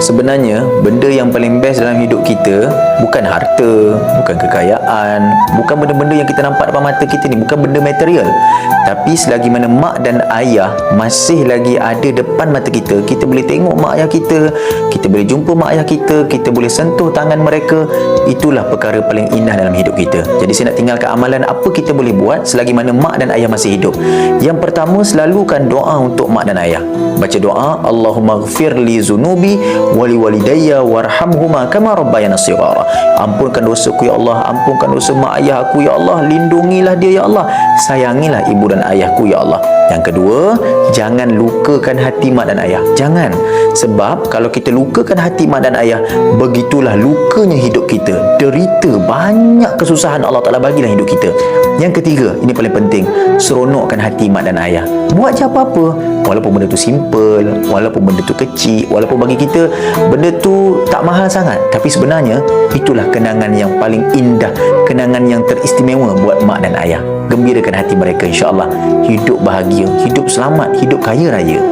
Sebenarnya benda yang paling best dalam hidup kita bukan harta, bukan kekayaan, bukan benda-benda yang kita nampak depan mata kita ni, bukan benda material. Tapi selagi mana mak dan ayah masih lagi ada depan mata kita, kita boleh tengok mak ayah kita boleh jumpa mak ayah kita boleh sentuh tangan mereka, itulah perkara paling indah dalam hidup kita. Jadi saya nak tinggalkan amalan apa kita boleh buat selagi mana mak dan ayah masih hidup. Yang pertama, selalukan doa untuk mak dan ayah. Baca doa, Allahumma ghfir li zunubi wali walidayya warhamhuma kama rabbayana shighara. Ampunkan dosaku ya Allah, ampunkan dosa mak ayah aku ya Allah, lindungilah dia ya Allah, sayangilah ibu dan ayahku ya Allah. Yang kedua, jangan lukakan hati mak dan ayah. Jangan. Sebab kalau kita lukakan hati mak dan ayah, begitulah lukanya hidup kita. Derita, banyak kesusahan Allah Ta'ala bagi dalam hidup kita. Yang ketiga, ini paling penting, seronokkan hati mak dan ayah. Buat je apa-apa, walaupun benda tu simple, walaupun benda tu kecil, walaupun bagi kita benda tu tak mahal sangat, tapi sebenarnya itulah kenangan yang paling indah, kenangan yang teristimewa buat mak dan ayah. Gembirakan hati mereka, insya-Allah hidup bahagia, hidup selamat, hidup kaya raya.